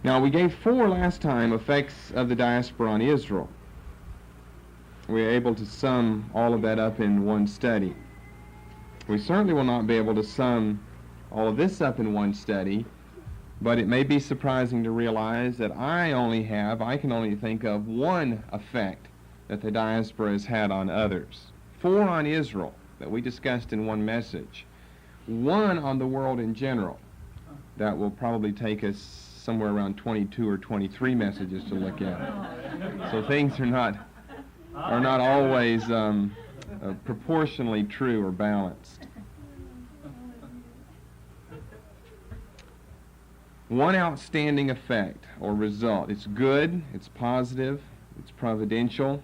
Now, we gave 4 last time effects of the diaspora on Israel. We were able to sum all of that up in one study. We certainly will not be able to sum all of this up in one study, but it may be surprising to realize that I can only think of one effect that the diaspora has had on others. 4 on Israel that we discussed in one message. 1 on the world in general. That will probably take us somewhere around 22 or 23 messages to look at. So things are not always proportionally true or balanced. One outstanding effect or result. It's good, it's positive, it's providential.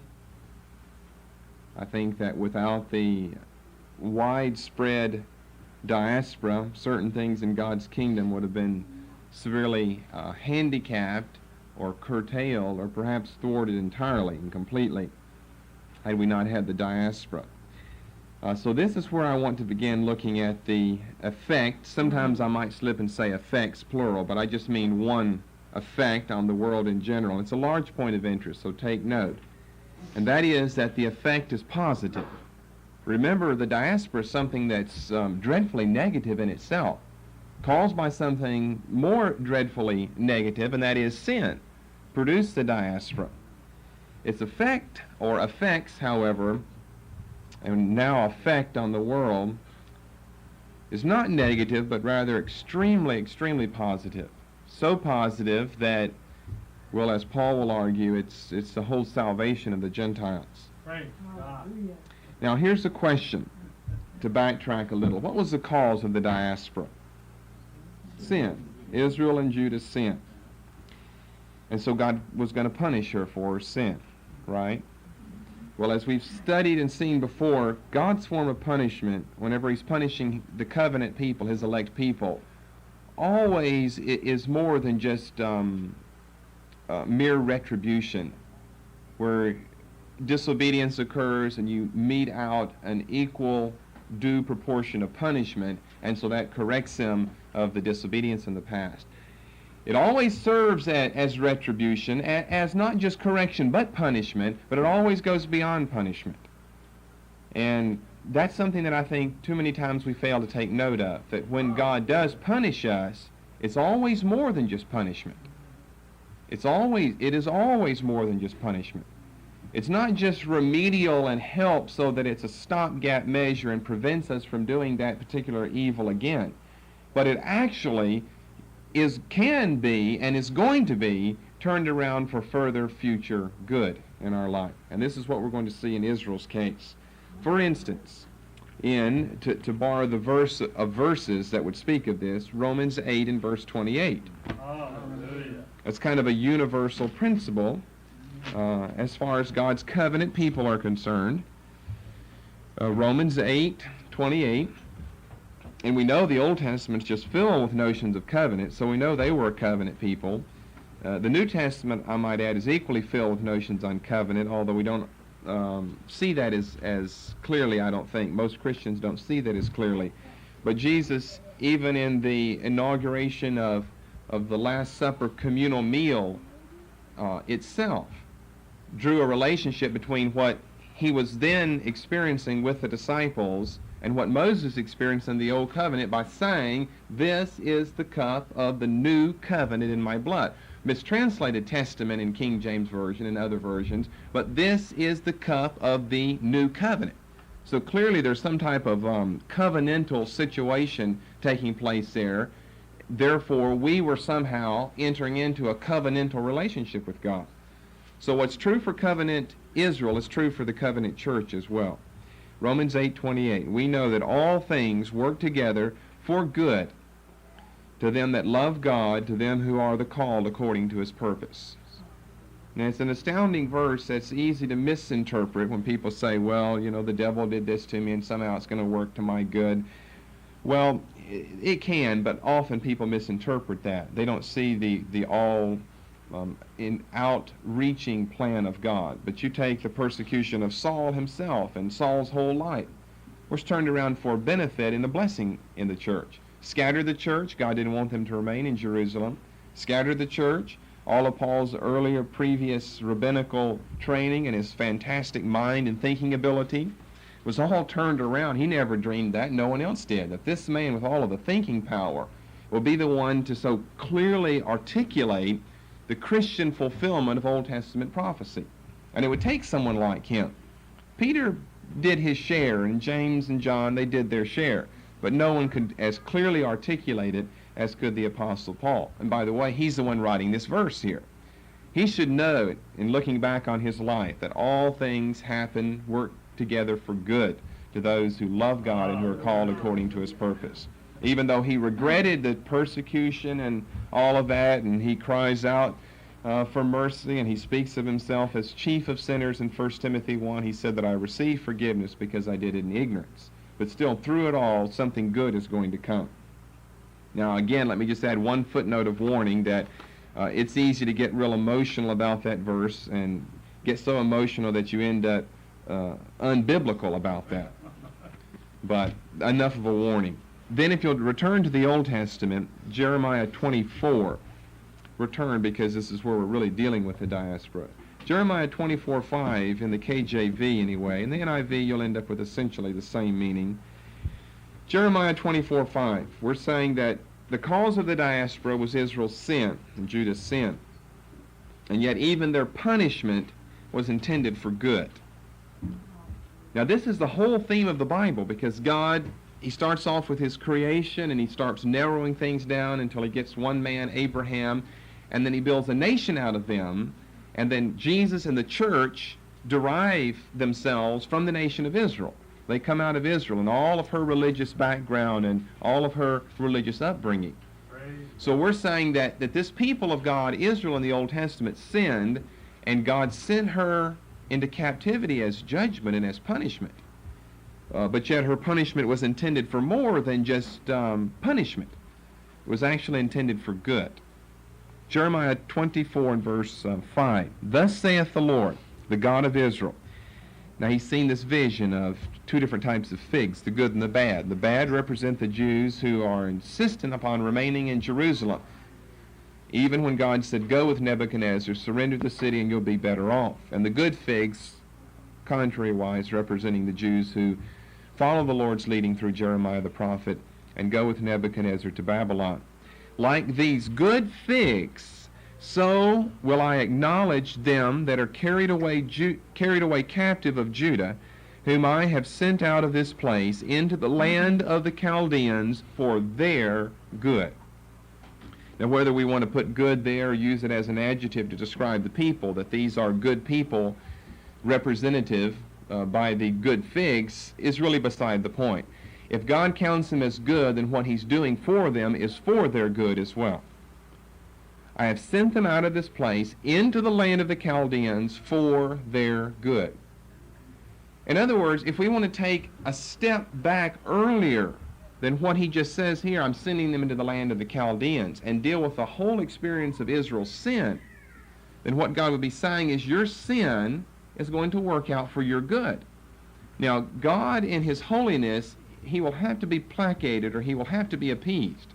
I think that without the widespread diaspora, certain things in God's kingdom would have been severely handicapped or curtailed or perhaps thwarted entirely and completely had we not had the diaspora. So this is where I want to begin looking at the effect. Sometimes I might slip and say effects, plural, but I just mean one effect on the world in general. It's a large point of interest, so take note. And that is that the effect is positive. Remember, the diaspora is something that's dreadfully negative in itself, caused by something more dreadfully negative, and that is sin, produced the diaspora. Its effect, or effects, however, and now effect on the world, is not negative, but rather extremely, extremely positive. So positive that, well, as Paul will argue, it's the whole salvation of the Gentiles. Praise God. Now, here's a question, to backtrack a little. What was the cause of the diaspora? Sin. Israel and Judah's sin. And so God was going to punish her for her sin, right? Well, as we've studied and seen before, God's form of punishment, whenever he's punishing the covenant people, his elect people, always is more than just mere retribution, where disobedience occurs and you mete out an equal due proportion of punishment, and so that corrects them of the disobedience in the past. It always serves as retribution, as not just correction but punishment, but it always goes beyond punishment. And that's something that I think too many times we fail to take note of, that when God does punish us, it's always more than just punishment. It is always more than just punishment. It's not just remedial and help so that it's a stopgap measure and prevents us from doing that particular evil again, but it actually can be and is going to be turned around for further future good in our life. And this is what we're going to see in Israel's case. For instance, to borrow the verse of verses that would speak of this, Romans 8 and verse 28. Hallelujah. That's kind of a universal principle as far as God's covenant people are concerned. Romans 8, 28. And we know the Old Testament's just filled with notions of covenant, so we know they were a covenant people. The New Testament, I might add, is equally filled with notions on covenant, although we don't see that as clearly, I don't think. Most Christians don't see that as clearly. But Jesus, even in the inauguration of the Last Supper communal meal itself, drew a relationship between what he was then experiencing with the disciples and what Moses experienced in the Old Covenant by saying, "This is the cup of the new covenant in my blood." Mistranslated Testament in King James Version and other versions, but this is the cup of the new covenant. So clearly there's some type of covenantal situation taking place there. Therefore, we were somehow entering into a covenantal relationship with God. So what's true for covenant Israel is true for the covenant church as well. Romans 8:28, we know that all things work together for good to them that love God, to them who are the called according to his purpose. Now, it's an astounding verse that's easy to misinterpret when people say, well, you know, the devil did this to me and somehow it's going to work to my good. Well, it can, but often people misinterpret that. They don't see the all in outreaching plan of God. But you take the persecution of Saul himself and Saul's whole life was turned around for benefit and a blessing in the church. Scattered the church. God didn't want them to remain in Jerusalem. scattered the church. All of Paul's earlier previous rabbinical training and his fantastic mind and thinking ability was all turned around. He never dreamed that. No one else did. That this man with all of the thinking power will be the one to so clearly articulate the Christian fulfillment of Old Testament prophecy. And it would take someone like him. Peter did his share, and James and John, they did their share. But no one could as clearly articulate it as could the Apostle Paul. And by the way, he's the one writing this verse here. He should know, in looking back on his life, that all things happen, work together for good to those who love God and who are called according to his purpose. Even though he regretted the persecution and all of that, and he cries out for mercy, and he speaks of himself as chief of sinners in 1 Timothy 1, he said that I received forgiveness because I did it in ignorance. But still, through it all, something good is going to come. Now, again, let me just add one footnote of warning that it's easy to get real emotional about that verse and get so emotional that you end up unbiblical about that. But enough of a warning. Then if you'll return to the Old Testament, Jeremiah 24. Return, because this is where we're really dealing with the diaspora. Jeremiah 24:5 in the KJV anyway. In the NIV you'll end up with essentially the same meaning. Jeremiah 24:5, we're saying that the cause of the diaspora was Israel's sin and Judah's sin. And yet even their punishment was intended for good. Now this is the whole theme of the Bible, because God, he starts off with his creation and he starts narrowing things down until he gets one man, Abraham, and then he builds a nation out of them, and then Jesus and the church derive themselves from the nation of Israel. They come out of Israel and all of her religious background and all of her religious upbringing. So we're saying that this people of God, Israel in the Old Testament, sinned, and God sent her into captivity as judgment and as punishment. But yet her punishment was intended for more than just punishment. It was actually intended for good. Jeremiah 24 and verse 5. Thus saith the Lord, the God of Israel. Now he's seen this vision of two different types of figs, the good and the bad. The bad represent the Jews who are insistent upon remaining in Jerusalem. Even when God said, go with Nebuchadnezzar, surrender the city and you'll be better off. And the good figs, contrary-wise, representing the Jews who follow the Lord's leading through Jeremiah the prophet and go with Nebuchadnezzar to Babylon. Like these good figs, so will I acknowledge them that are carried away captive of Judah, whom I have sent out of this place into the land of the Chaldeans for their good. Now, whether we want to put good there or use it as an adjective to describe the people, that these are good people representative by the good figs, is really beside the point. If God counts them as good, then what he's doing for them is for their good as well. I have sent them out of this place into the land of the Chaldeans for their good. In other words, if we want to take a step back earlier than what he just says here, I'm sending them into the land of the Chaldeans, and deal with the whole experience of Israel's sin, then what God would be saying is your sin is going to work out for your good. Now, God in his holiness, he will have to be placated, or he will have to be appeased.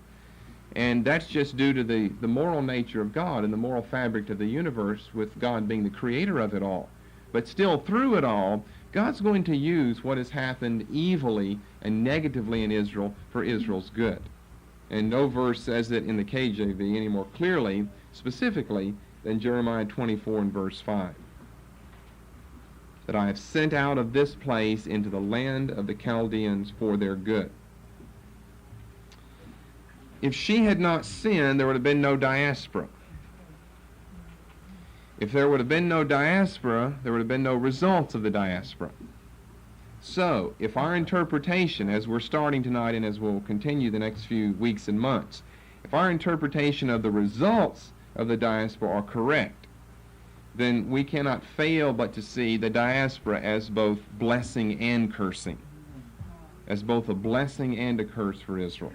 And that's just due to the moral nature of God and the moral fabric of the universe, with God being the creator of it all. But still, through it all, God's going to use what has happened evilly and negatively in Israel for Israel's good. And no verse says it in the KJV any more clearly, specifically, than Jeremiah 24 and verse 5. That I have sent out of this place into the land of the Chaldeans for their good. If she had not sinned, there would have been no diaspora. If there would have been no diaspora, there would have been no results of the diaspora. So, if our interpretation, as we're starting tonight and as we'll continue the next few weeks and months, if our interpretation of the results of the diaspora are correct, then we cannot fail but to see the diaspora as both blessing and cursing, as both a blessing and a curse for Israel.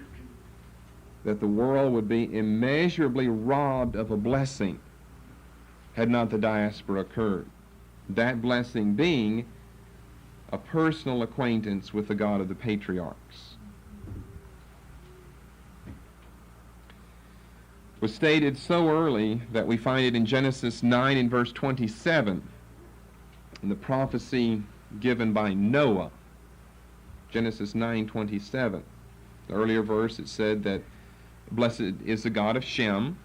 That the world would be immeasurably robbed of a blessing had not the diaspora occurred. That blessing being a personal acquaintance with the God of the patriarchs. was stated so early that we find it in Genesis 9 and verse 27, in the prophecy given by Noah. Genesis 9:27. The earlier verse, it said that blessed is the God of Shem,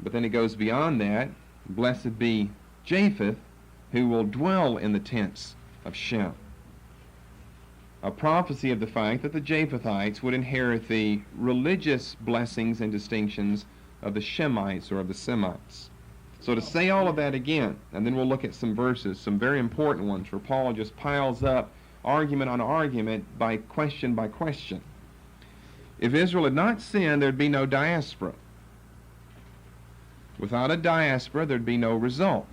but then it goes beyond that. Blessed be Japheth, who will dwell in the tents of Shem. A prophecy of the fact that the Japhethites would inherit the religious blessings and distinctions of the Shemites or of the Semites. So to say all of that again, and then we'll look at some verses, some very important ones, where Paul just piles up argument on argument by question by question. If Israel had not sinned, there'd be no diaspora. Without a diaspora, there'd be no result.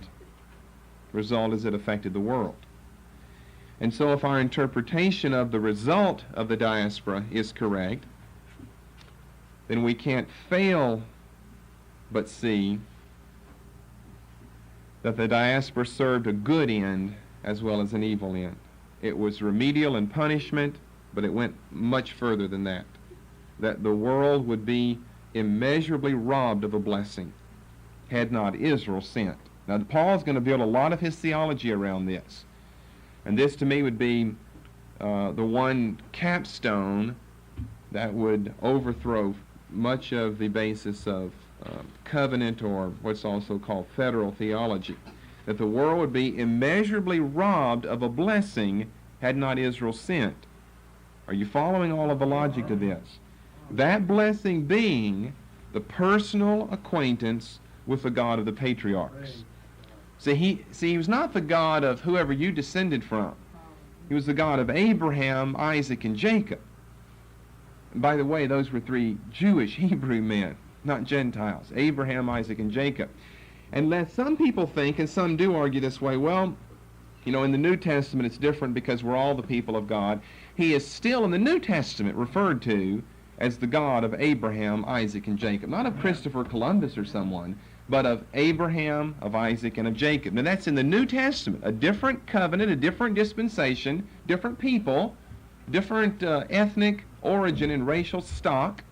Result is it affected the world. And so if our interpretation of the result of the diaspora is correct, then we can't fail but see that the diaspora served a good end as well as an evil end. It was remedial and punishment, but it went much further than that. That the world would be immeasurably robbed of a blessing had not Israel sinned. Now, Paul's going to build a lot of his theology around this. And this, to me, would be the one capstone that would overthrow much of the basis of covenant, or what's also called federal theology. That the world would be immeasurably robbed of a blessing had not Israel sinned. Are you following all of the logic to this? That blessing being the personal acquaintance with the God of the patriarchs. See, he was not the God of whoever you descended from. He was the God of Abraham, Isaac, and Jacob. And by the way, those were three Jewish Hebrew men, not Gentiles. Abraham, Isaac, and Jacob. And let some people think, and some do argue this way, well, you know, in the New Testament it's different because we're all the people of God. He is still in the New Testament referred to as the God of Abraham, Isaac, and Jacob. Not of Christopher Columbus or someone, but of Abraham, of Isaac, and of Jacob. Now that's in the New Testament, a different covenant, a different dispensation, different people, different ethnic origin and racial stock,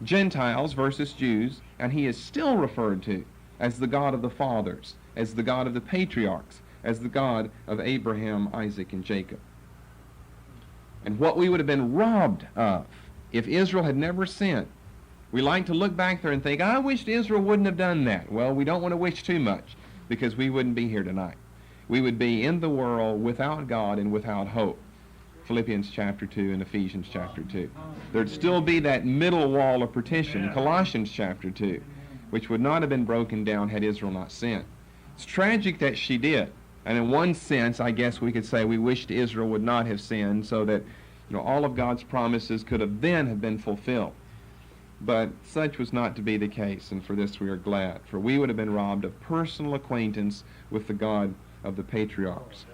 Gentiles versus Jews, and he is still referred to as the God of the fathers, as the God of the patriarchs, as the God of Abraham, Isaac, and Jacob. And what we would have been robbed of if Israel had never sinned. We like to look back there and think, I wished Israel wouldn't have done that. Well, we don't want to wish too much, because we wouldn't be here tonight. We would be in the world without God and without hope. Philippians chapter 2 and Ephesians chapter 2. There'd still be that middle wall of partition, Colossians chapter 2, which would not have been broken down had Israel not sinned. It's tragic that she did. And in one sense, I guess we could say we wished Israel would not have sinned, so that, you know, all of God's promises could have then have been fulfilled. But such was not to be the case, and for this we are glad. For we would have been robbed of personal acquaintance with the God of the patriarchs.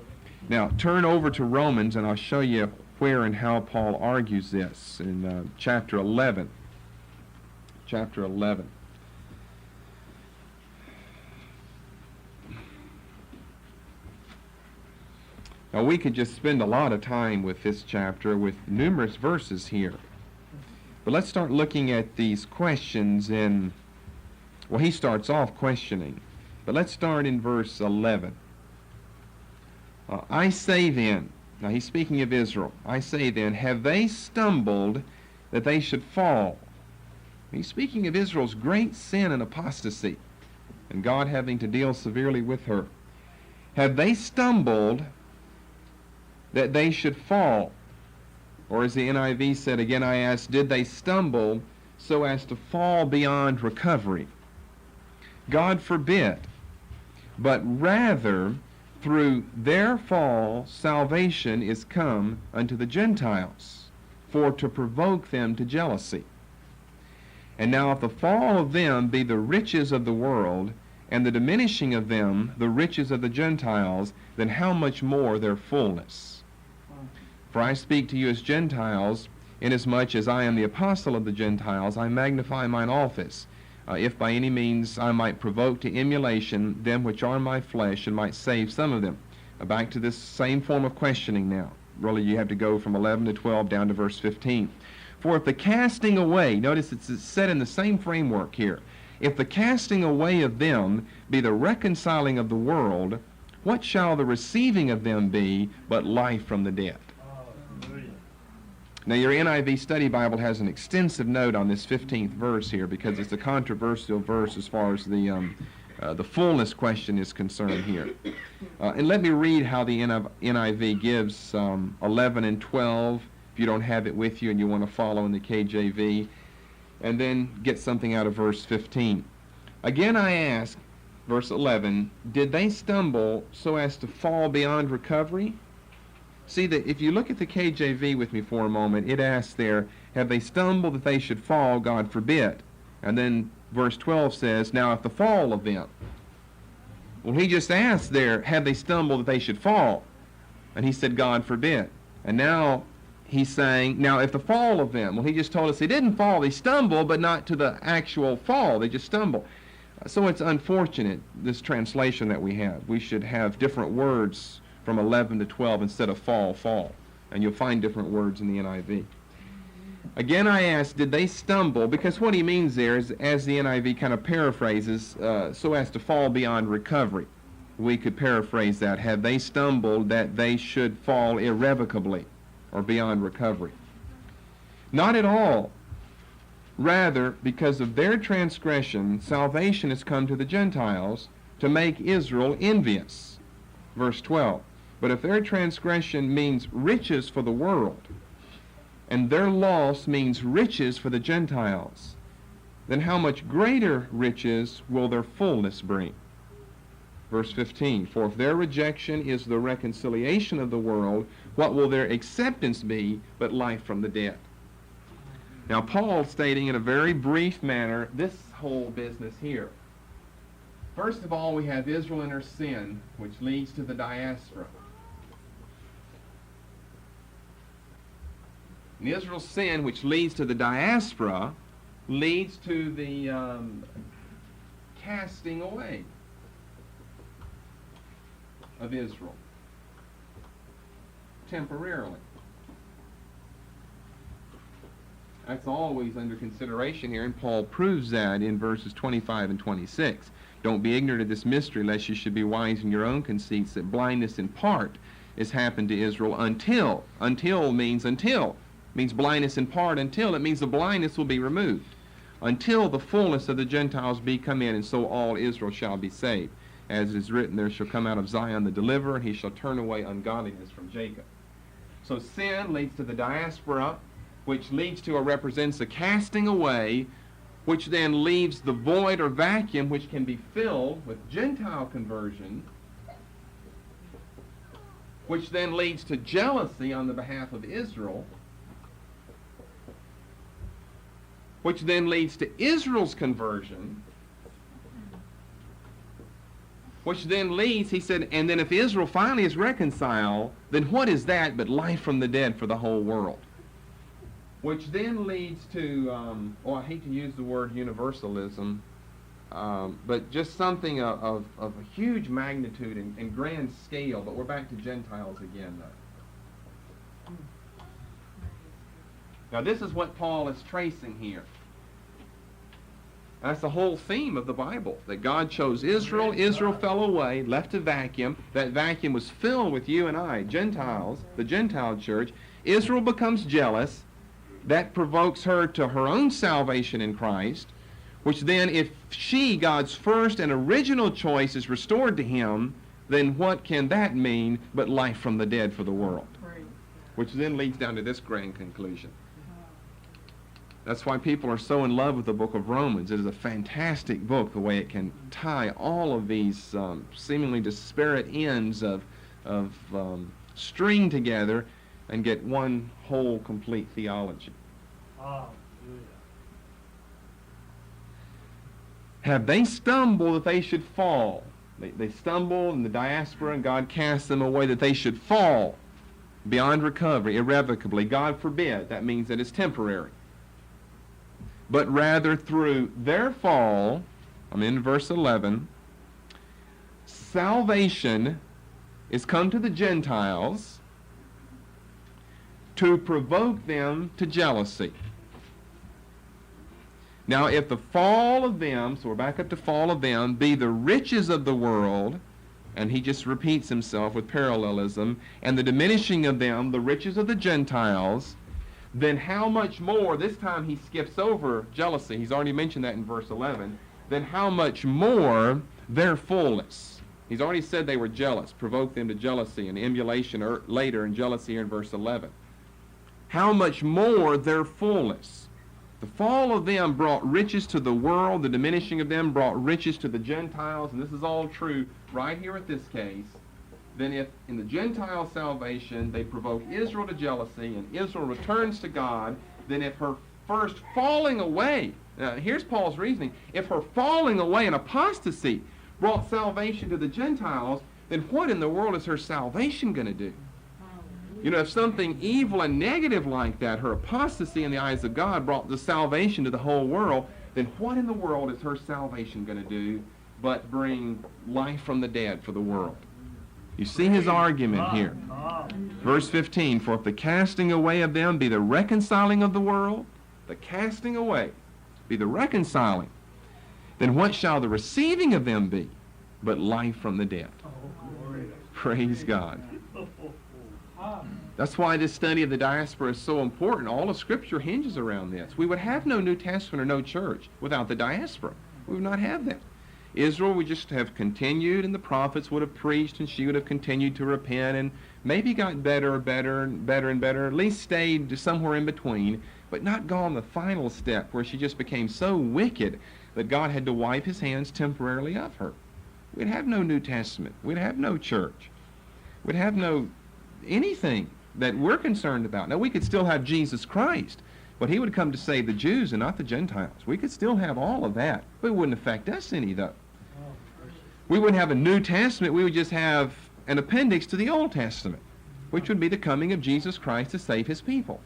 Now, turn over to Romans, and I'll show you where and how Paul argues this in chapter 11. Chapter 11. Now, we could just spend a lot of time with this chapter with numerous verses here. But let's start looking at these questions in, well, he starts off questioning. But let's start in verse 11. I say then, now he's speaking of Israel, I say then, have they stumbled that they should fall? He's speaking of Israel's great sin and apostasy, and God having to deal severely with her. Have they stumbled that they should fall? Or as the NIV said, again I ask, did they stumble so as to fall beyond recovery? God forbid, but rather through their fall salvation is come unto the Gentiles, for to provoke them to jealousy. And now if the fall of them be the riches of the world, and the diminishing of them the riches of the Gentiles, then how much more their fullness? For I speak to you as Gentiles, inasmuch as I am the apostle of the Gentiles, I magnify mine office, if by any means I might provoke to emulation them which are my flesh, and might save some of them. Back to this same form of questioning now. Really, you have to go from 11 to 12 down to verse 15. For if the casting away, notice it's set in the same framework here, if the casting away of them be the reconciling of the world, what shall the receiving of them be but life from the dead? Hallelujah. Now your NIV Study Bible has an extensive note on this 15th verse here because it's a controversial verse as far as the fullness question is concerned here. And let me read how the NIV gives 11 and 12, if you don't have it with you and you want to follow in the KJV, and then get something out of verse 15. Again I ask, verse 11, did they stumble so as to fall beyond recovery? See, that if you look at the KJV with me for a moment, it asks there, have they stumbled that they should fall? God forbid. And then verse 12 says, now if the fall of them. Well, he just asked there, have they stumbled that they should fall? And he said, God forbid. And now he's saying, now if the fall of them. Well, he just told us they didn't fall, they stumbled, but not to the actual fall, they just stumble. So it's unfortunate, this translation that we have. We should have different words from 11 to 12 instead of fall. And you'll find different words in the NIV. Again, I ask, did they stumble? Because what he means there is, as the NIV kind of paraphrases, so as to fall beyond recovery. We could paraphrase that. Have they stumbled that they should fall irrevocably or beyond recovery? Not at all. Rather, because of their transgression, salvation has come to the Gentiles to make Israel envious. Verse 12. But if their transgression means riches for the world, and their loss means riches for the Gentiles, then how much greater riches will their fullness bring? Verse 15, for if their rejection is the reconciliation of the world, what will their acceptance be but life from the dead? Now Paul's stating in a very brief manner this whole business here. First of all, we have Israel and her sin, which leads to the diaspora. And Israel's sin, which leads to the diaspora, leads to the casting away of Israel temporarily. That's always under consideration here, and Paul proves that in verses 25 and 26. Don't be ignorant of this mystery, lest you should be wise in your own conceits, that blindness in part is happened to Israel until. Until means blindness in part until. It means the blindness will be removed. Until the fullness of the Gentiles be come in, and so all Israel shall be saved. As is written, there shall come out of Zion the deliverer, and he shall turn away ungodliness from Jacob. So sin leads to the diaspora, which leads to or represents a casting away, which then leaves the void or vacuum which can be filled with Gentile conversion, which then leads to jealousy on the behalf of Israel, which then leads to Israel's conversion, which then leads, he said, and then if Israel finally is reconciled, then what is that but life from the dead for the whole world? Which then leads to, I hate to use the word universalism, but just something of a huge magnitude and grand scale, but we're back to Gentiles again, though. Now this is what Paul is tracing here. That's the whole theme of the Bible, that God chose Israel, Israel fell away, left a vacuum, that vacuum was filled with you and I, Gentiles, the Gentile church. Israel becomes jealous, that provokes her to her own salvation in Christ, which then, if she, God's first and original choice, is restored to him, then what can that mean but life from the dead for the world? Which then leads down to this grand conclusion. That's why people are so in love with the book of Romans. It is a fantastic book, the way it can tie all of these seemingly disparate ends of string together and get one whole complete theology. Hallelujah. Have they stumbled that they should fall? They stumble in the diaspora and God casts them away that they should fall beyond recovery, irrevocably. God forbid. That means that it's temporary. But rather through their fall, I'm in verse 11, salvation is come to the Gentiles to provoke them to jealousy. Now, if the fall of them, so we're back up to fall of them, be the riches of the world, and he just repeats himself with parallelism, and the diminishing of them, the riches of the Gentiles, then how much more, this time he skips over jealousy, he's already mentioned that in verse 11, then how much more their fullness. He's already said they were jealous, provoked them to jealousy and emulation later in jealousy here in verse 11. How much more their fullness. The fall of them brought riches to the world, the diminishing of them brought riches to the Gentiles, and this is all true right here at this case. Then if in the Gentile salvation they provoke Israel to jealousy and Israel returns to God, then if her first falling away, here's Paul's reasoning, if her falling away in apostasy brought salvation to the Gentiles, then what in the world is her salvation going to do? You know, if something evil and negative like that, her apostasy in the eyes of God, brought the salvation to the whole world, then what in the world is her salvation going to do but bring life from the dead for the world? You see his argument here. Verse 15, for if the casting away of them be the reconciling of the world, the casting away be the reconciling, then what shall the receiving of them be but life from the dead? Praise God. That's why this study of the diaspora is so important. All of Scripture hinges around this. We would have no New Testament or no church without the diaspora. We would not have that. Israel would just have continued, and the prophets would have preached, and she would have continued to repent, and maybe got better, at least stayed somewhere in between, but not gone the final step where she just became so wicked that God had to wipe his hands temporarily of her. We'd have no New Testament. We'd have no church. We'd have no anything that we're concerned about. Now, we could still have Jesus Christ, but he would come to save the Jews and not the Gentiles. We could still have all of that, but it wouldn't affect us any, though. We wouldn't have a New Testament. We would just have an appendix to the Old Testament, which would be the coming of Jesus Christ to save his people.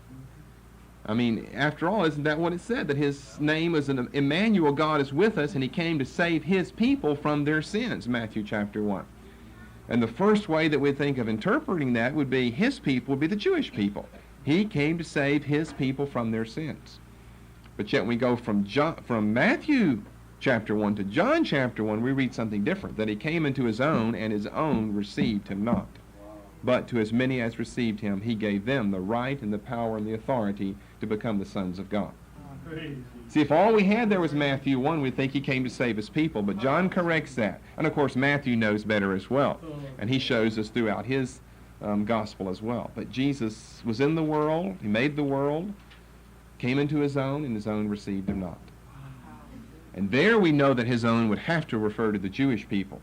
I mean, after all, isn't that what it said? That his name is Emmanuel, God is with us, and he came to save his people from their sins, Matthew chapter 1. And the first way that we think of interpreting that would be his people would be the Jewish people. He came to save his people from their sins. But yet when we go from Matthew chapter 1 to John chapter 1, we read something different, that he came into his own, and his own received him not. But to as many as received him, he gave them the right and the power and the authority to become the sons of God. See, if all we had there was Matthew 1, we'd think he came to save his people, but John corrects that. And of course, Matthew knows better as well, and he shows us throughout his gospel as well. But Jesus was in the world, he made the world, came into his own, and his own received him not. And there we know that his own would have to refer to the Jewish people.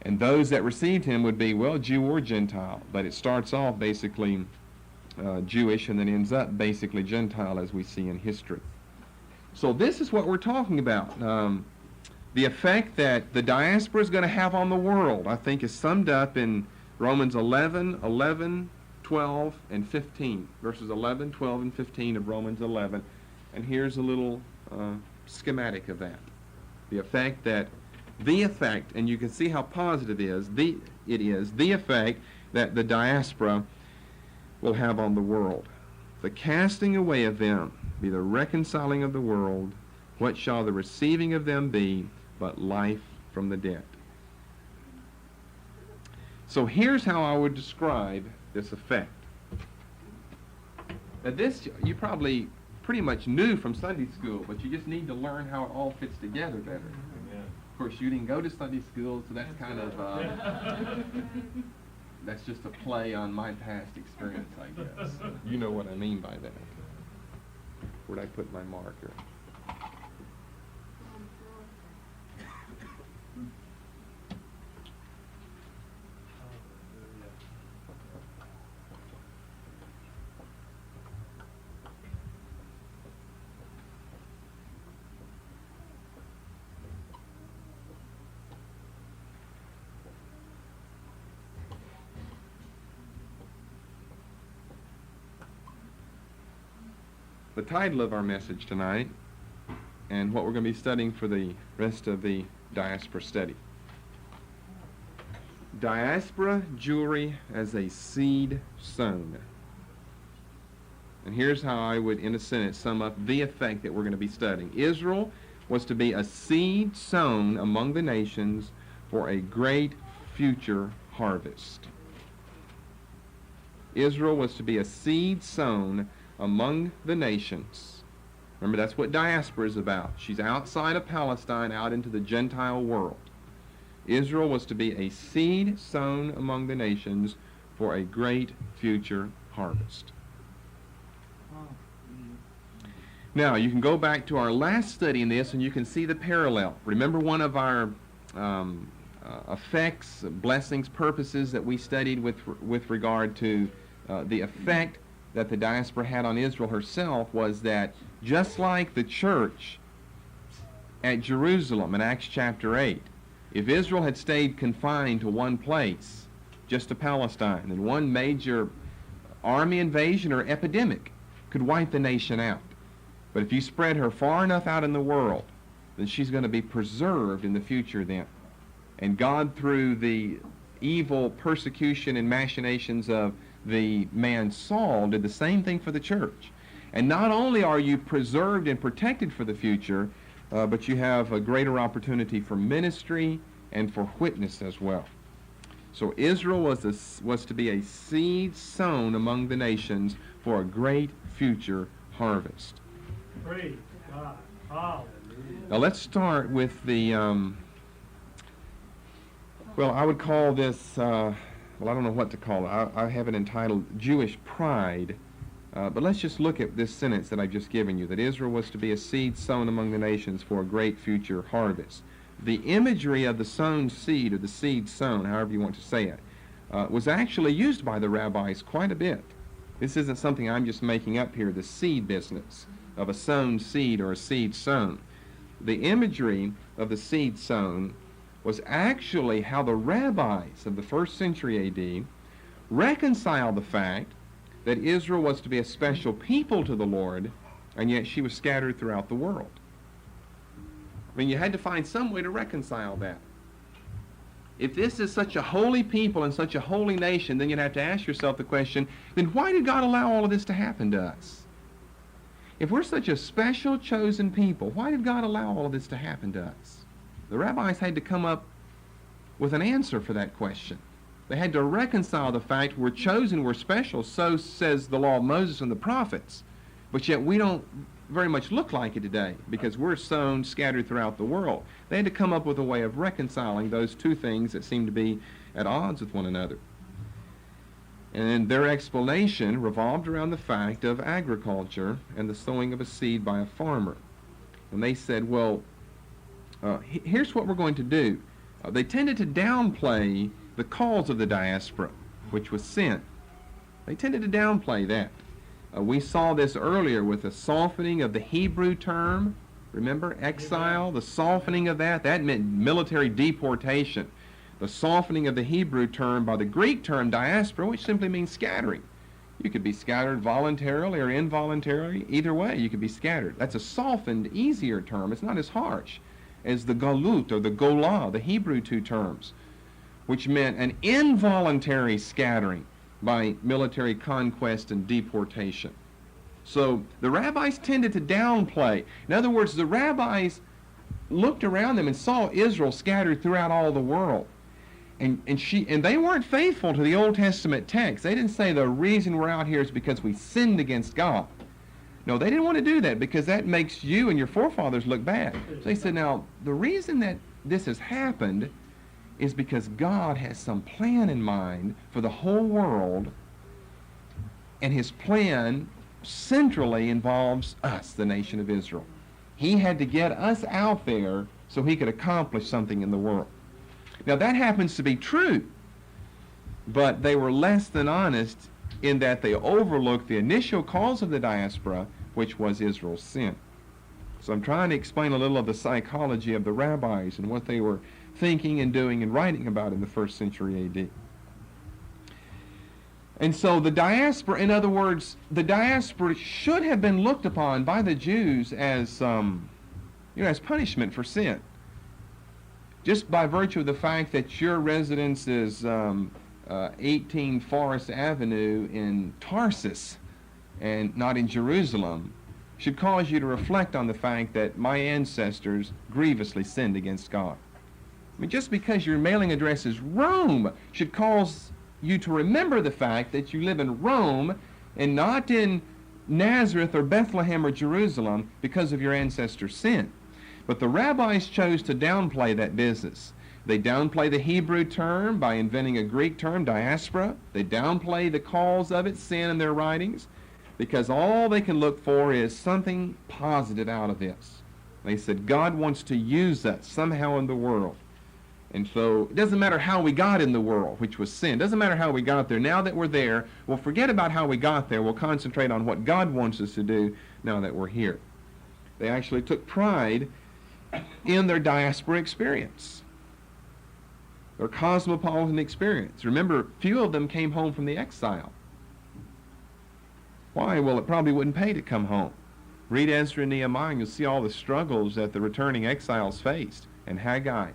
And those that received him would be, well, Jew or Gentile, but it starts off basically Jewish and then ends up basically Gentile, as we see in history. So this is what we're talking about. The effect that the diaspora is going to have on the world, I think, is summed up in Romans 11, 12, and 15. Verses 11, 12, and 15 of Romans 11. And here's a little schematic of that. The effect, and you can see how positive it is, the effect that the diaspora will have on the world. The casting away of them be the reconciling of the world. What shall the receiving of them be but life from the dead? So here's how I would describe this effect. Now this you probably pretty much knew from Sunday school, but you just need to learn how it all fits together better. Of course, you didn't go to Sunday school, so that's kind of that's just a play on my past experience, I guess. You know what I mean by that. Where'd I put my marker? The title of our message tonight, and what we're going to be studying for the rest of the diaspora study. Diaspora Jewry as a seed sown. And here's how I would, in a sentence, sum up the effect that we're going to be studying. Israel was to be a seed sown among the nations for a great future harvest. Israel was to be a seed sown among the nations. Remember, that's what diaspora is about. She's outside of Palestine, out into the Gentile world. Israel was to be a seed sown among the nations for a great future harvest. Now, you can go back to our last study in this and you can see the parallel. Remember one of our effects, blessings, purposes that we studied with regard to the effect that the diaspora had on Israel herself was that just like the church at Jerusalem in Acts chapter 8, if Israel had stayed confined to one place, just to Palestine, then one major army invasion or epidemic could wipe the nation out. But if you spread her far enough out in the world, then she's going to be preserved in the future then. And God, through the evil persecution and machinations of the man Saul, did the same thing for the church. And not only are you preserved and protected for the future, but you have a greater opportunity for ministry and for witness as well. So Israel was to be a seed sown among the nations for a great future harvest. Praise God. Hallelujah. Now let's start with the, well, I would call this, well, I don't know what to call it. I have it entitled Jewish Pride. But let's just look at this sentence that I've just given you, that Israel was to be a seed sown among the nations for a great future harvest. The imagery of the sown seed, or the seed sown, however you want to say it, was actually used by the rabbis quite a bit. This isn't something I'm just making up here, the seed business of a sown seed or a seed sown. The imagery of the seed sown was actually how the rabbis of the 1st century A.D. reconciled the fact that Israel was to be a special people to the Lord, and yet she was scattered throughout the world. I mean, you had to find some way to reconcile that. If this is such a holy people and such a holy nation, then you'd have to ask yourself the question, then why did God allow all of this to happen to us? If we're such a special, chosen people, why did God allow all of this to happen to us? The rabbis had to come up with an answer for that question. They had to reconcile the fact we're chosen, we're special, so says the law of Moses and the prophets, but yet we don't very much look like it today because we're sown, scattered throughout the world. They had to come up with a way of reconciling those two things that seem to be at odds with one another. And their explanation revolved around the fact of agriculture and the sowing of a seed by a farmer. And they said, well, here's what we're going to do. They tended to downplay the cause of the diaspora, which was sin. They tended to downplay that. We saw this earlier with the softening of the Hebrew term. Remember, exile, the softening of that meant military deportation. The softening of the Hebrew term by the Greek term diaspora, which simply means scattering. You could be scattered voluntarily or involuntarily. Either way, you could be scattered. That's a softened, easier term. It's not as harsh as the galut or the golah, the Hebrew two terms, which meant an involuntary scattering by military conquest and deportation. So the rabbis tended to downplay. In other words, the rabbis looked around them and saw Israel scattered throughout all the world. And they weren't faithful to the Old Testament text. They didn't say the reason we're out here is because we sinned against God. No, they didn't want to do that because that makes you and your forefathers look bad. So they said, now, the reason that this has happened is because God has some plan in mind for the whole world, and his plan centrally involves us, the nation of Israel. He had to get us out there so he could accomplish something in the world. Now that happens to be true, but they were less than honest in that they overlooked the initial cause of the diaspora, which was Israel's sin. So I'm trying to explain a little of the psychology of the rabbis and what they were thinking and doing and writing about in the 1st century A.D. And so the diaspora, in other words, the diaspora should have been looked upon by the Jews as, as punishment for sin. Just by virtue of the fact that your residence is 18 Forest Avenue in Tarsus, and not in Jerusalem should cause you to reflect on the fact that my ancestors grievously sinned against God. I mean, just because your mailing address is Rome should cause you to remember the fact that you live in Rome and not in Nazareth or Bethlehem or Jerusalem because of your ancestors' sin. But the rabbis chose to downplay that business. They downplay the Hebrew term by inventing a Greek term, diaspora. They downplay the cause of it, sin, in their writings, because all they can look for is something positive out of this. They said God wants to use us somehow in the world. And so it doesn't matter how we got in the world, which was sin. It doesn't matter how we got there. Now that we're there, we'll forget about how we got there. We'll concentrate on what God wants us to do now that we're here. They actually took pride in their diaspora experience, their cosmopolitan experience. Remember, few of them came home from the exile. Why? Well, it probably wouldn't pay to come home. Read Ezra and Nehemiah, and you'll see all the struggles that the returning exiles faced, and Haggai,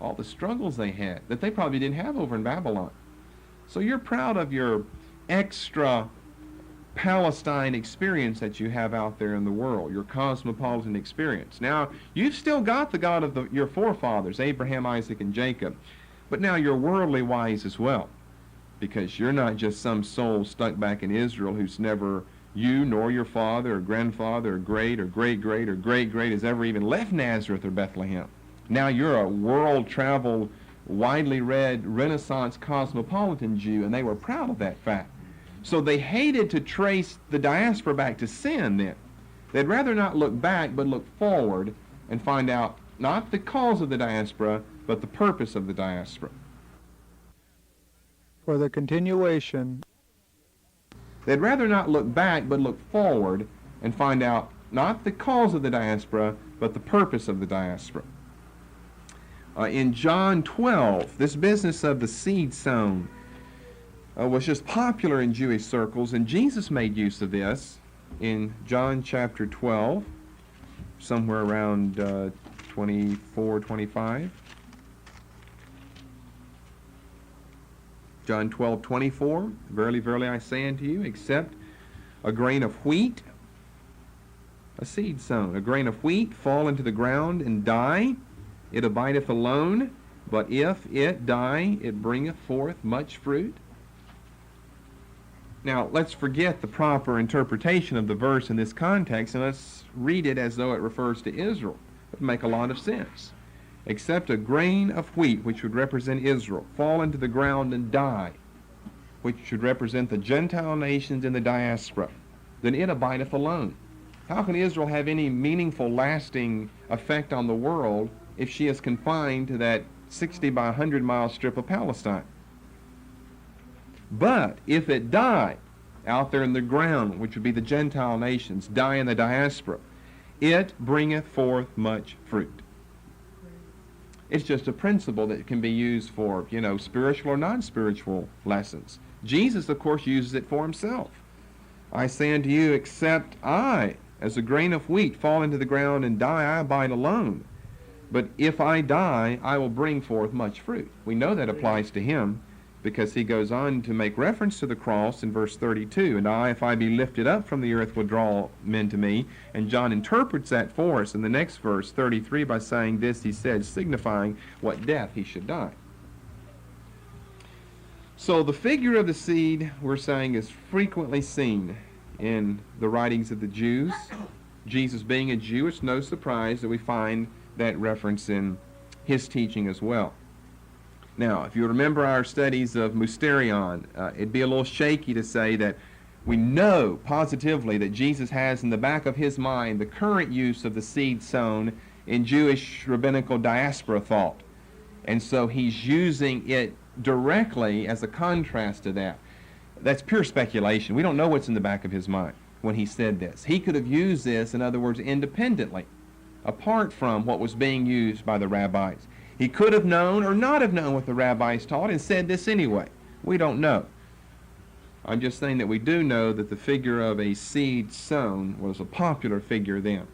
all the struggles they had that they probably didn't have over in Babylon. So you're proud of your extra Palestine experience that you have out there in the world, your cosmopolitan experience. Now, you've still got the God of your forefathers, Abraham, Isaac, and Jacob, but now you're worldly wise as well, because you're not just some soul stuck back in Israel who's never, you nor your father or grandfather or great or great-great or great-great has ever even left Nazareth or Bethlehem. Now you're a world-traveled, widely read Renaissance cosmopolitan Jew, and they were proud of that fact. So they hated to trace the diaspora back to sin then. They'd rather not look back but look forward and find out not the cause of the diaspora, but the purpose of the diaspora. For the continuation, they'd rather not look back but look forward and find out not the cause of the diaspora, but the purpose of the diaspora. In John 12, this business of the seed sown was just popular in Jewish circles, and Jesus made use of this in John chapter 12, somewhere around 24, 25. John 12:24, verily, verily, I say unto you, except a grain of wheat, a seed sown, a grain of wheat fall into the ground and die, it abideth alone, but if it die, it bringeth forth much fruit. Now, let's forget the proper interpretation of the verse in this context, and let's read it as though it refers to Israel. It would make a lot of sense. Except a grain of wheat, which would represent Israel, fall into the ground and die, which should represent the Gentile nations in the diaspora, then it abideth alone. How can Israel have any meaningful, lasting effect on the world if she is confined to that 60 by 100 mile strip of Palestine? But if it die out there in the ground, which would be the Gentile nations, die in the diaspora, it bringeth forth much fruit. It's just a principle that can be used for, spiritual or non-spiritual lessons. Jesus, of course, uses it for himself. I say unto you, except I, as a grain of wheat, fall into the ground and die, I abide alone. But if I die, I will bring forth much fruit. We know that applies to him, because he goes on to make reference to the cross in verse 32. And I, if I be lifted up from the earth, will draw men to me. And John interprets that for us in the next verse, 33, by saying this, he said, signifying what death he should die. So the figure of the seed, we're saying, is frequently seen in the writings of the Jews. Jesus being a Jew, it's no surprise that we find that reference in his teaching as well. Now, if you remember our studies of Mysterion, it'd be a little shaky to say that we know positively that Jesus has in the back of his mind the current use of the seed sown in Jewish rabbinical diaspora thought. And so he's using it directly as a contrast to that. That's pure speculation. We don't know what's in the back of his mind when he said this. He could have used this, in other words, independently, apart from what was being used by the rabbis. He could have known or not have known what the rabbis taught and said this anyway. We don't know. I'm just saying that we do know that the figure of a seed sown was a popular figure then.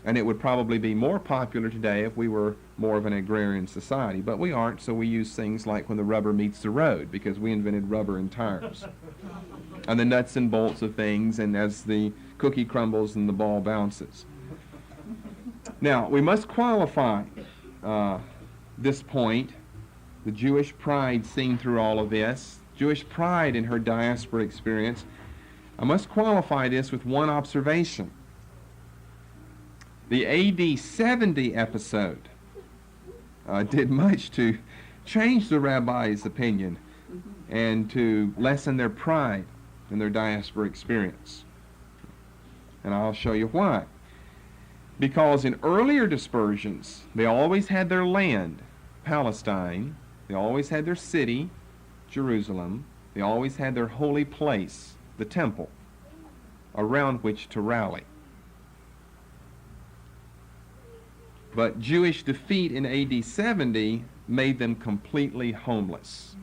And it would probably be more popular today if we were more of an agrarian society. But we aren't, so we use things like when the rubber meets the road, because we invented rubber and tires. And the nuts and bolts of things, and as the cookie crumbles and the ball bounces. Now, we must qualify this point, the Jewish pride seen through all of this, Jewish pride in her diaspora experience. I must qualify this with one observation. The AD 70 episode did much to change the rabbis' opinion and to lessen their pride in their diaspora experience. And I'll show you why. Because in earlier dispersions, they always had their land, Palestine, they always had their city, Jerusalem, they always had their holy place, the temple, around which to rally. But Jewish defeat in AD 70 made them completely homeless.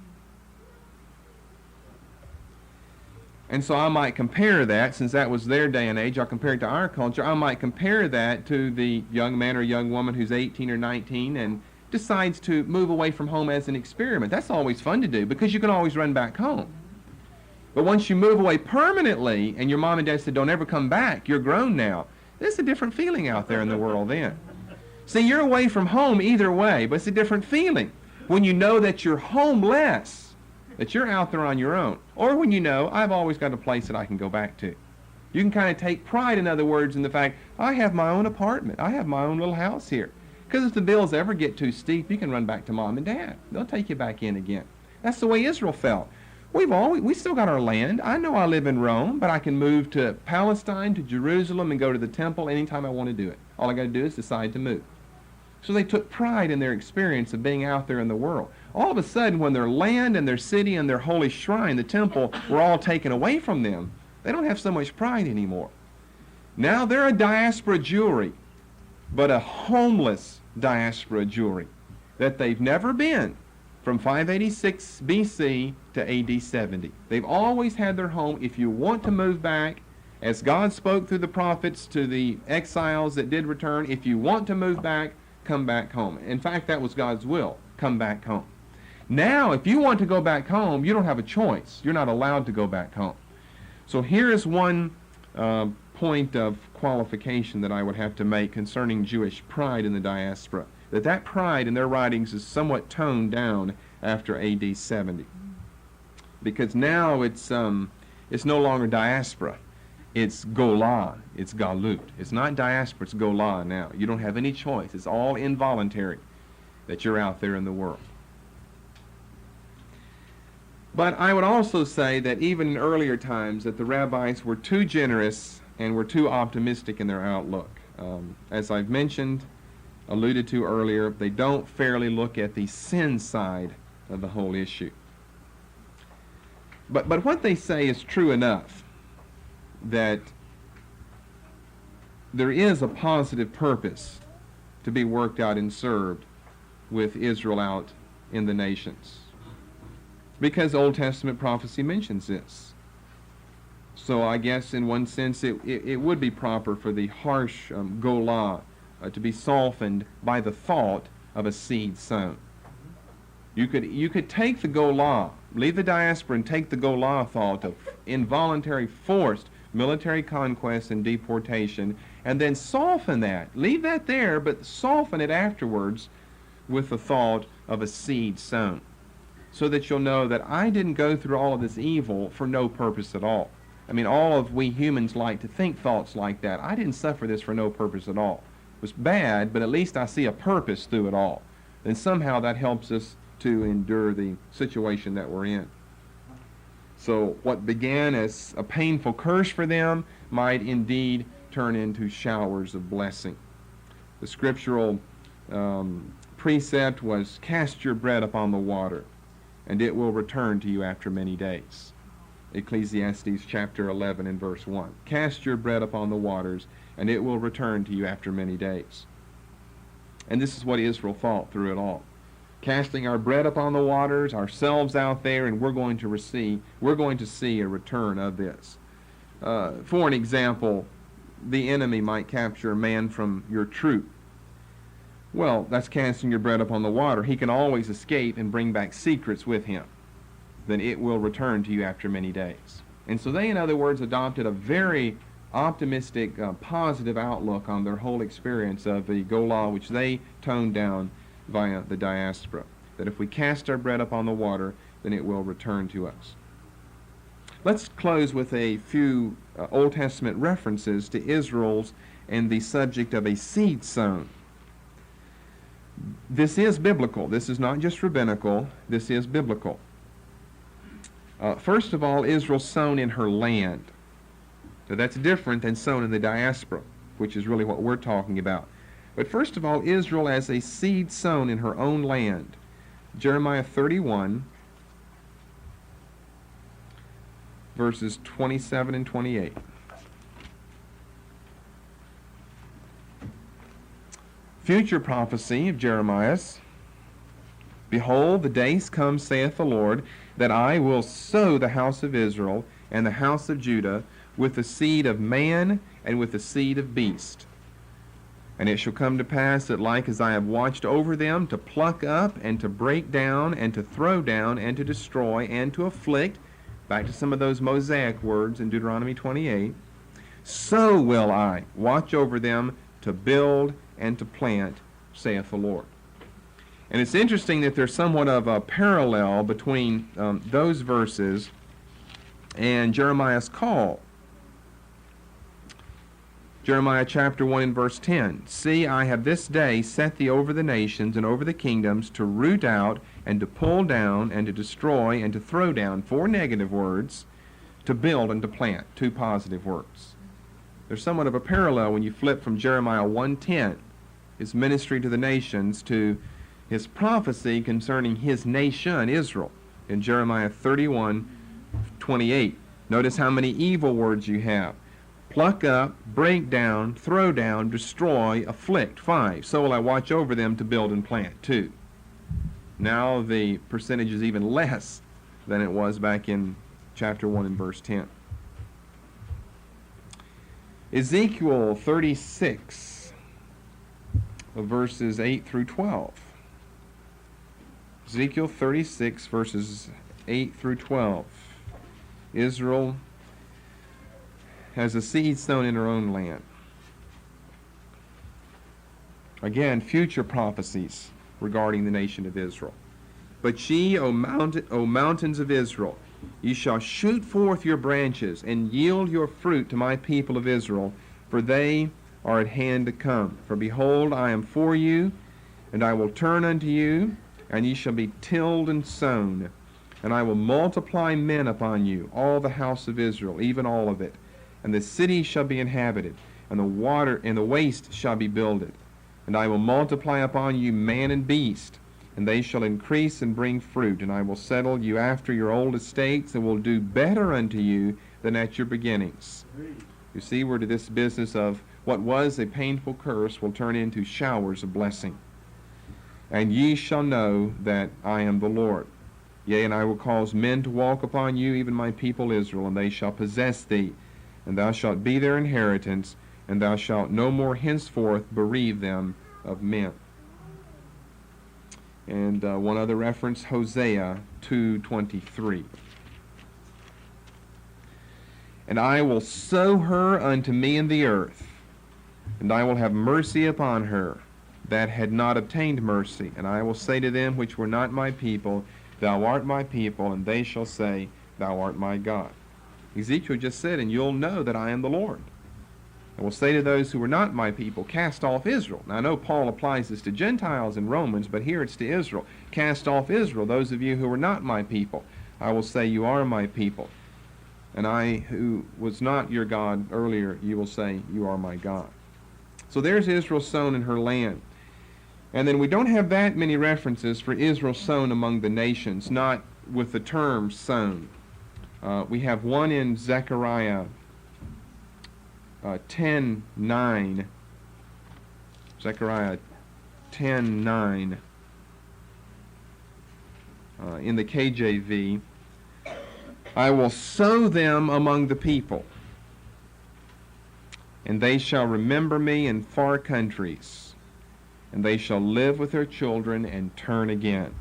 And so I might compare that, since that was their day and age, I'll compare it to our culture. I might compare that to the young man or young woman who's 18 or 19 and decides to move away from home as an experiment. That's always fun to do because you can always run back home. But once you move away permanently and your mom and dad said, don't ever come back, you're grown now, there's a different feeling out there in the world then. See, you're away from home either way, but it's a different feeling when you know that you're homeless, that you're out there on your own, or when you know, I've always got a place that I can go back to. You can kind of take pride, in other words, in the fact, I have my own apartment, I have my own little house here. Because if the bills ever get too steep, you can run back to mom and dad. They'll take you back in again. That's the way Israel felt. We still got our land. I know I live in Rome, but I can move to Palestine, to Jerusalem, and go to the temple anytime I want to do it. All I got to do is decide to move. So they took pride in their experience of being out there in the world. All of a sudden, when their land and their city and their holy shrine, the temple, were all taken away from them, they don't have so much pride anymore. Now they're a diaspora Jewry, but a homeless diaspora Jewry, that they've never been from 586 BC to AD 70. They've always had their home. If you want to move back, as God spoke through the prophets to the exiles that did return, if you want to move back, come back home. In fact, that was God's will. Come back home. Now, if you want to go back home, you don't have a choice. You're not allowed to go back home. So here is one point of qualification that I would have to make concerning Jewish pride in the diaspora. That pride in their writings is somewhat toned down after AD 70. Because now it's no longer diaspora. It's Golah, it's Galut. It's not diaspora, it's Golah now. You don't have any choice. It's all involuntary that you're out there in the world. But I would also say that even in earlier times that the rabbis were too generous and were too optimistic in their outlook. As I've mentioned, alluded to earlier, they don't fairly look at the sin side of the whole issue. But what they say is true enough, that there is a positive purpose to be worked out and served with Israel out in the nations. Because Old Testament prophecy mentions this. So I guess in one sense it would be proper for the harsh Golah to be softened by the thought of a seed sown. You could take the Golah, leave the diaspora and take the Golah thought of involuntary forced military conquest and deportation, and then soften that. Leave that there, but soften it afterwards with the thought of a seed sown, so that you'll know that I didn't go through all of this evil for no purpose at all. I mean, all of we humans like to think thoughts like that. I didn't suffer this for no purpose at all. It was bad, but at least I see a purpose through it all. And somehow that helps us to endure the situation that we're in. So what began as a painful curse for them might indeed turn into showers of blessing. The scriptural precept was, cast your bread upon the water, and it will return to you after many days. Ecclesiastes chapter 11 and verse 1. Cast your bread upon the waters, and it will return to you after many days. And this is what Israel thought through it all. Casting our bread upon the waters, ourselves out there, and we're going to see a return of this. For an example, the enemy might capture a man from your troop. Well, that's casting your bread upon the water. He can always escape and bring back secrets with him. Then it will return to you after many days. And so they, in other words, adopted a very optimistic, positive outlook on their whole experience of the Golah, which they toned down via the diaspora. That if we cast our bread upon the water, then it will return to us. Let's close with a few Old Testament references to Israel's and the subject of a seed sown. This is biblical. This is not just rabbinical. This is biblical. First of all, Israel sown in her land. So that's different than sown in the diaspora, which is really what we're talking about. But first of all, Israel as a seed sown in her own land. Jeremiah 31, verses 27 and 28. Future prophecy of Jeremiah's. Behold, the days come, saith the Lord, that I will sow the house of Israel and the house of Judah with the seed of man and with the seed of beast. And it shall come to pass that like as I have watched over them to pluck up and to break down and to throw down and to destroy and to afflict, back to some of those Mosaic words in Deuteronomy 28, so will I watch over them to build and to plant, saith the Lord. And it's interesting that there's somewhat of a parallel between those verses and Jeremiah's call. Jeremiah chapter 1 and verse 10. See, I have this day set thee over the nations and over the kingdoms to root out and to pull down and to destroy and to throw down. 4 negative words. To build and to plant. 2 positive words. There's somewhat of a parallel when you flip from Jeremiah 1:10, his ministry to the nations, to his prophecy concerning his nation, Israel, in Jeremiah 31:28. Notice how many evil words you have. Pluck up, break down, throw down, destroy, afflict. 5. So will I watch over them to build and plant. 2. Now the percentage is even less than it was back in chapter 1 and verse 10. Ezekiel 36, verses 8 through 12. Ezekiel 36, verses 8 through 12. Israel has a seed sown in her own land. Again, future prophecies regarding the nation of Israel. But ye, O mountains of Israel, ye shall shoot forth your branches, and yield your fruit to my people of Israel, for they are at hand to come. For behold, I am for you, and I will turn unto you, and ye shall be tilled and sown. And I will multiply men upon you, all the house of Israel, even all of it. And the city shall be inhabited, and the water and the waste shall be builded. And I will multiply upon you man and beast, and they shall increase and bring fruit. And I will settle you after your old estates, and will do better unto you than at your beginnings. You see, we're to this business of what was a painful curse will turn into showers of blessing. And ye shall know that I am the Lord. Yea, and I will cause men to walk upon you, even my people Israel, and they shall possess thee, and thou shalt be their inheritance, and thou shalt no more henceforth bereave them of men. And one other reference, Hosea 2:23. And I will sow her unto me in the earth, and I will have mercy upon her that had not obtained mercy. And I will say to them which were not my people, Thou art my people, and they shall say, Thou art my God. Ezekiel just said, and you'll know that I am the Lord. I will say to those who were not my people, Cast off Israel. Now I know Paul applies this to Gentiles in Romans, but here it's to Israel. Cast off Israel, those of you who were not my people. I will say, You are my people. And I, who was not your God earlier, you will say, You are my God. So there's Israel sown in her land. And then we don't have that many references for Israel sown among the nations, not with the term sown. We have one in Zechariah 10:9. Zechariah 10:9 in the KJV. I will sow them among the people. And they shall remember me in far countries, and they shall live with their children and turn again.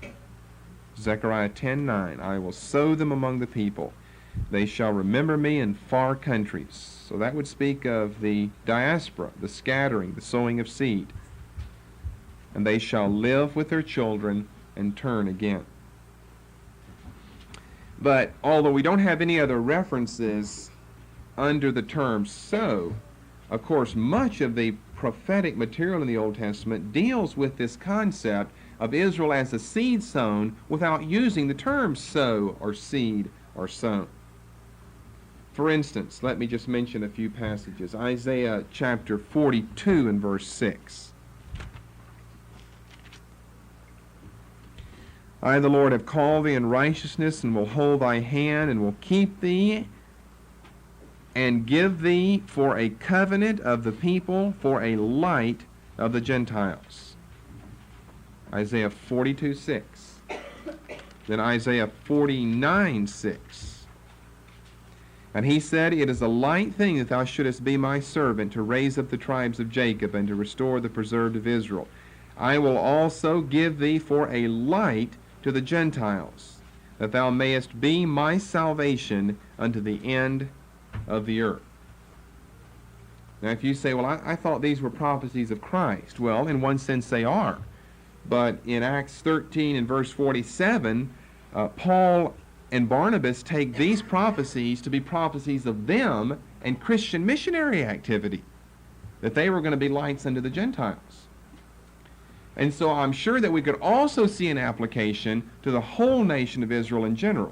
Zechariah 10:9, I will sow them among the people. They shall remember me in far countries. So that would speak of the diaspora, the scattering, the sowing of seed. And they shall live with their children and turn again. But although we don't have any other references under the term sow, of course, much of the prophetic material in the Old Testament deals with this concept of Israel as a seed sown without using the term sow or seed or sown. For instance, let me just mention a few passages. Isaiah chapter 42 and verse 6. I, the Lord, have called thee in righteousness, and will hold thy hand, and will keep thee, and give thee for a covenant of the people, for a light of the Gentiles. Isaiah 42:6. Then Isaiah 49:6. And he said, It is a light thing that thou shouldest be my servant, to raise up the tribes of Jacob, and to restore the preserved of Israel. I will also give thee for a light to the Gentiles, that thou mayest be my salvation unto the end of the earth. Now if you say, well, I thought these were prophecies of Christ. Well, in one sense they are. But in Acts 13 and verse 47, Paul and Barnabas take these prophecies to be prophecies of them and Christian missionary activity, that they were going to be lights unto the Gentiles. And so I'm sure that we could also see an application to the whole nation of Israel in general,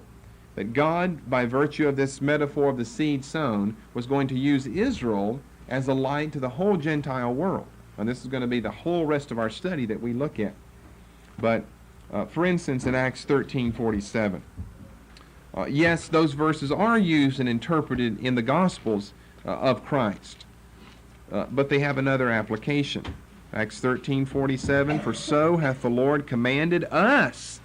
that God, by virtue of this metaphor of the seed sown, was going to use Israel as a light to the whole Gentile world. And this is going to be the whole rest of our study that we look at. But, for instance, in Acts 13:47, yes, those verses are used and interpreted in the Gospels of Christ, but they have another application. Acts 13:47, for so hath the Lord commanded us.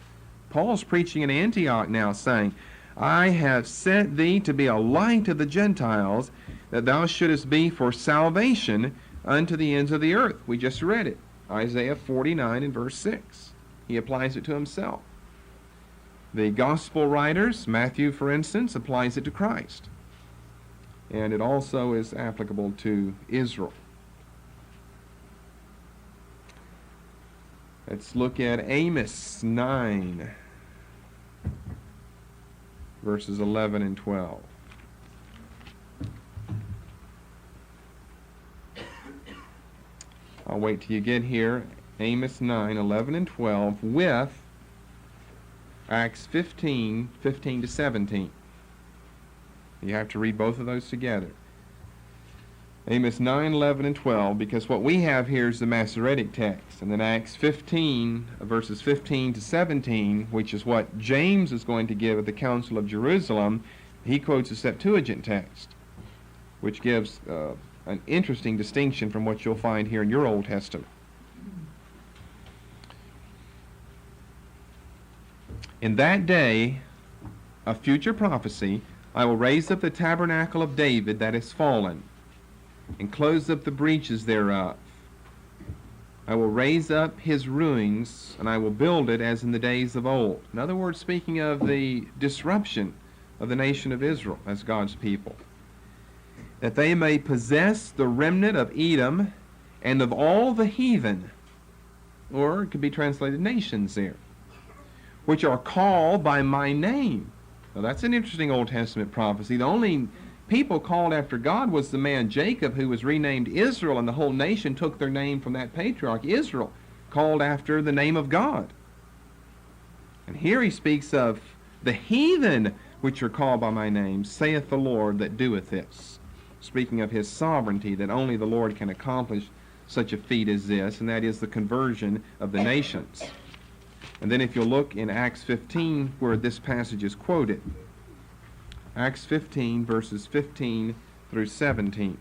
Paul's preaching in Antioch now, saying, I have set thee to be a light to the Gentiles, that thou shouldest be for salvation unto the ends of the earth. We just read it, Isaiah 49 and verse 6. He applies it to himself. The gospel writers, Matthew for instance, applies it to Christ. And it also is applicable to Israel. Let's look at Amos 9, verses 11 and 12. I'll wait till you get here. Amos 9, 11 and 12 with Acts 15, 15 to 17. You have to read both of those together. Amos 9, 11, and 12, because what we have here is the Masoretic text. And then Acts 15, verses 15 to 17, which is what James is going to give at the Council of Jerusalem, he quotes the Septuagint text, which gives an interesting distinction from what you'll find here in your Old Testament. In that day, a future prophecy, I will raise up the tabernacle of David that is fallen, and close up the breaches thereof. I will raise up his ruins, and I will build it as in the days of old. In other words, speaking of the disruption of the nation of Israel as God's people. That they may possess the remnant of Edom and of all the heathen, or it could be translated nations there, which are called by my name. Now that's an interesting Old Testament prophecy. The only people called after God was the man Jacob, who was renamed Israel, and the whole nation took their name from that patriarch, Israel, called after the name of God. And here he speaks of the heathen which are called by my name, saith the Lord that doeth this. Speaking of his sovereignty, that only the Lord can accomplish such a feat as this, and that is the conversion of the nations. And then if you'll look in Acts 15, where this passage is quoted, Acts 15, verses 15 through 17.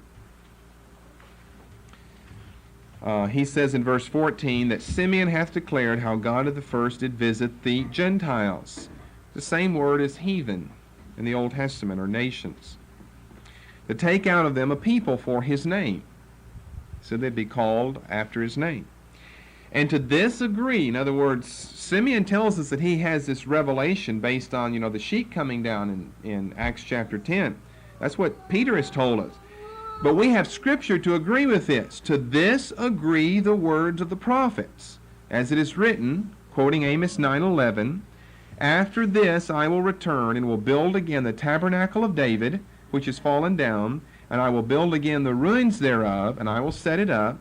He says in verse 14 that Simeon hath declared how God of the first did visit the Gentiles. The same word as heathen in the Old Testament, or nations. to take out of them a people for his name. So they'd be called after his name. And to this agree, in other words, Simeon tells us that he has this revelation based on, the sheep coming down in Acts chapter 10. That's what Peter has told us. But we have Scripture to agree with this. To this agree the words of the prophets, as it is written, quoting Amos 9:11, "After this I will return and will build again the tabernacle of David, which is fallen down, and I will build again the ruins thereof, and I will set it up,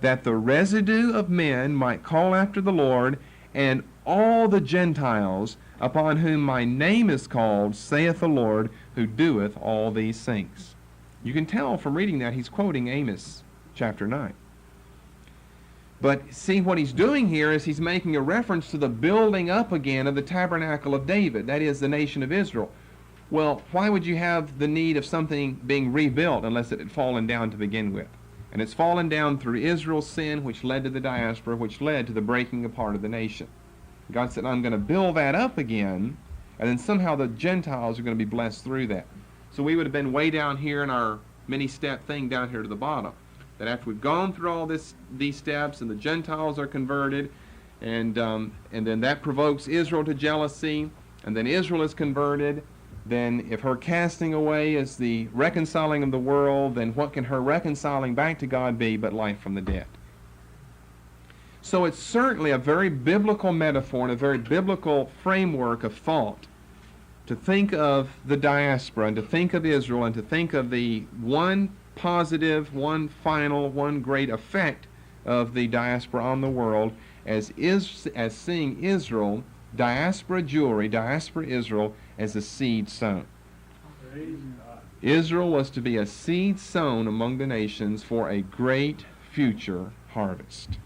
that the residue of men might call after the Lord, and all the Gentiles upon whom my name is called, saith the Lord, who doeth all these things." You can tell from reading that he's quoting Amos chapter 9. But see, what he's doing here is he's making a reference to the building up again of the tabernacle of David, that is, the nation of Israel. Well, why would you have the need of something being rebuilt unless it had fallen down to begin with? And it's fallen down through Israel's sin, which led to the diaspora, which led to the breaking apart of the nation. God said, I'm going to build that up again, and then somehow the Gentiles are going to be blessed through that. So we would have been way down here in our many-step thing down here to the bottom. That after we've gone through all these steps and the Gentiles are converted, and then that provokes Israel to jealousy, and then Israel is converted, then if her casting away is the reconciling of the world, then what can her reconciling back to God be but life from the dead? So it's certainly a very biblical metaphor and a very biblical framework of thought to think of the diaspora and to think of Israel and to think of the one positive, one final, one great effect of the diaspora on the world as seeing Israel, diaspora Jewry, diaspora Israel, as a seed sown. Praise God. Israel was to be a seed sown among the nations for a great future harvest.